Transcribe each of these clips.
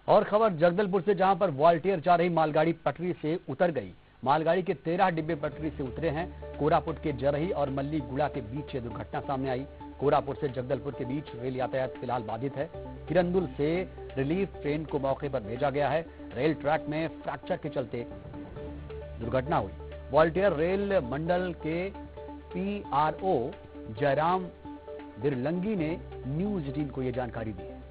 और खबर जगदलपुर से, जहां पर वॉलटियर जा रही मालगाड़ी पटरी से उतर गई। मालगाड़ी के 13 डिब्बे पटरी से उतरे हैं। कोरापुट के जरही और मल्ली गुड़ा के बीच ये दुर्घटना सामने आई। कोरापुट से जगदलपुर के बीच रेल यातायात फिलहाल बाधित है। किरंदुल से रिलीफ ट्रेन को मौके पर भेजा गया है। रेल ट्रैक में फ्रैक्चर के चलते दुर्घटना हुई। वॉलटियर रेल मंडल के PRO जयराम बिरलंगी ने न्यूज 18 को यह जानकारी दी है।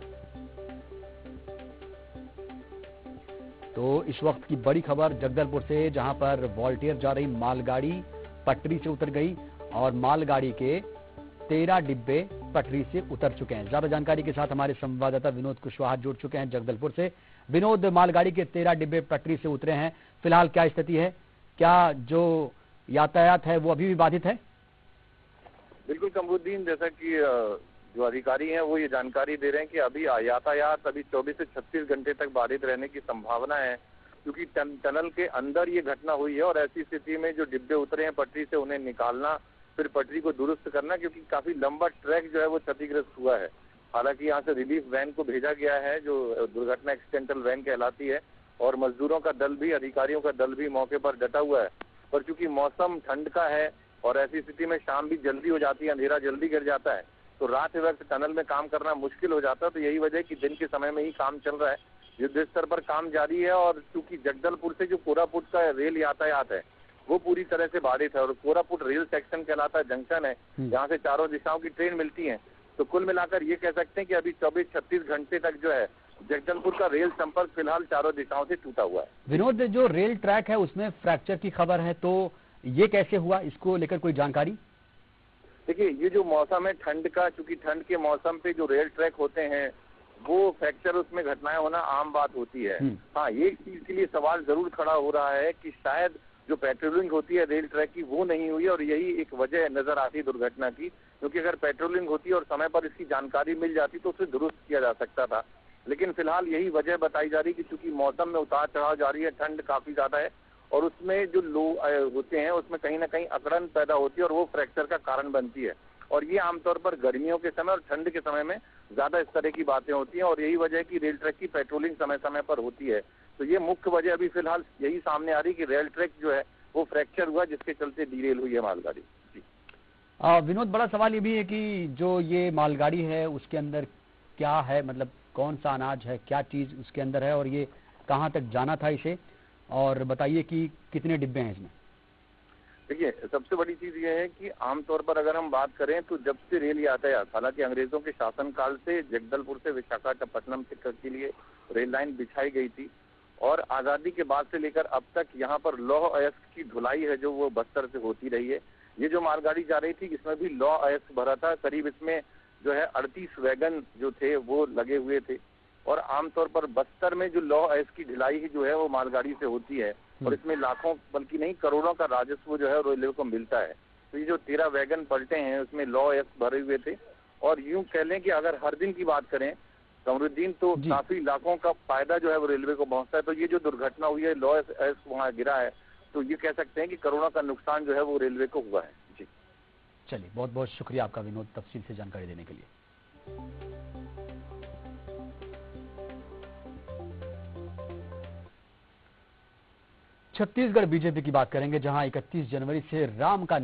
तो इस वक्त की बड़ी खबर जगदलपुर से, जहां पर वॉलटियर जा रही मालगाड़ी पटरी से उतर गई और मालगाड़ी के 13 डिब्बे पटरी से उतर चुके हैं। ज्यादा जानकारी के साथ हमारे संवाददाता विनोद कुशवाहा जुड़ चुके हैं जगदलपुर से। विनोद, मालगाड़ी के 13 डिब्बे पटरी से उतरे हैं, फिलहाल क्या स्थिति है? क्या जो यातायात है वो अभी भी बाधित है? बिल्कुल कमरुद्दीन, जैसा कि जो अधिकारी हैं वो ये जानकारी दे रहे हैं कि अभी यातायात 24 से 36 घंटे तक बाधित रहने की संभावना है, क्योंकि टनल के अंदर ये घटना हुई है। और ऐसी स्थिति में जो डिब्बे उतरे हैं पटरी से, उन्हें निकालना, फिर पटरी को दुरुस्त करना, क्योंकि काफी लंबा ट्रैक जो है वो क्षतिग्रस्त हुआ है। हालांकि यहाँ से रिलीफ वैन को भेजा गया है, जो दुर्घटना एक्सीडेंटल वैन कहलाती है, और मजदूरों का दल भी, अधिकारियों का दल भी मौके पर डटा हुआ है। पर चूंकि मौसम ठंड का है और ऐसी स्थिति में शाम भी जल्दी हो जाती है, अंधेरा जल्दी गिर जाता है, तो रात वक्त टनल में काम करना मुश्किल हो जाता है। तो यही वजह है कि दिन के समय में ही काम चल रहा है, युद्ध स्तर पर काम जारी है। और चूंकि जगदलपुर से जो कोरापुट का रेल यातायात है वो पूरी तरह से बाधित है, और कोरापुट रेल सेक्शन कहलाता है, जंक्शन है, जहाँ से चारों दिशाओं की ट्रेन मिलती है। तो कुल मिलाकर ये कह सकते हैं कि अभी 24-36 घंटे तक जो है जगदलपुर का रेल संपर्क फिलहाल चारों दिशाओं से टूटा हुआ है। विनोद, जो रेल ट्रैक है उसमें फ्रैक्चर की खबर है, तो ये कैसे हुआ, इसको लेकर कोई जानकारी? देखिए, ये जो मौसम है ठंड का, चूंकि ठंड के मौसम पे जो रेल ट्रैक होते हैं वो फ्रैक्चर, उसमें घटनाएं होना आम बात होती है। हाँ, ये चीज के लिए सवाल जरूर खड़ा हो रहा है कि शायद जो पेट्रोलिंग होती है रेल ट्रैक की वो नहीं हुई, और यही एक वजह नजर आती है दुर्घटना की। क्योंकि अगर पेट्रोलिंग होती और समय पर इसकी जानकारी मिल जाती तो उसे दुरुस्त किया जा सकता था। लेकिन फिलहाल यही वजह बताई जा रही है कि चूंकि मौसम में उतार चढ़ाव जारी है, ठंड काफी ज्यादा है, और उसमें जो लोग होते हैं उसमें कहीं ना कहीं अकड़न पैदा होती है और वो फ्रैक्चर का कारण बनती है। और ये आमतौर पर गर्मियों के समय और ठंड के समय में ज्यादा इस तरह की बातें होती हैं, और यही वजह है कि रेल ट्रैक की पेट्रोलिंग समय समय पर होती है। तो ये मुख्य वजह अभी फिलहाल यही सामने आ रही कि रेल ट्रैक जो है वो फ्रैक्चर हुआ, जिसके चलते डीरेल हुई है मालगाड़ी। विनोद, बड़ा सवाल ये भी है कि जो ये मालगाड़ी है उसके अंदर क्या है, मतलब कौन सा अनाज है, क्या चीज उसके अंदर है, और ये कहाँ तक जाना था इसे, और बताइए कि कितने डिब्बे हैं इसमें? देखिए, सबसे बड़ी चीज ये है कि आमतौर पर अगर हम बात करें तो जब से रेल यातायात, हालांकि अंग्रेजों के शासनकाल से जगदलपुर से विशाखापट्टनम के लिए रेल लाइन बिछाई गई थी, और आजादी के बाद से लेकर अब तक यहाँ पर लौह अयस्क की ढुलाई है जो वो बस्तर से होती रही है। ये जो मालगाड़ी जा रही थी इसमें भी लौह अयस्क भरा था, करीब इसमें जो है 38 वैगन जो थे वो लगे हुए थे। और आमतौर पर बस्तर में जो लौह अयस्क की ढुलाई जो है वो मालगाड़ी से होती है, और इसमें लाखों बल्कि नहीं करोड़ों का राजस्व जो है रेलवे को मिलता है। तो ये जो 13 वैगन पलटे हैं उसमें लौह अयस्क भरे हुए थे, और यूं कह लें कि अगर हर दिन की बात करें कमरुद्दीन तो काफी लाखों का फायदा जो है वो रेलवे को पहुंचता है। तो ये जो दुर्घटना हुई है, लौह अयस्क वहां गिरा है, तो ये कह सकते हैं कि करोड़ों का नुकसान जो है वो रेलवे को हुआ है। जी चलिए, बहुत बहुत शुक्रिया आपका विनोद, तफसील से जानकारी देने के लिए। छत्तीसगढ़ बीजेपी की बात करेंगे, जहां 31 जनवरी से राम का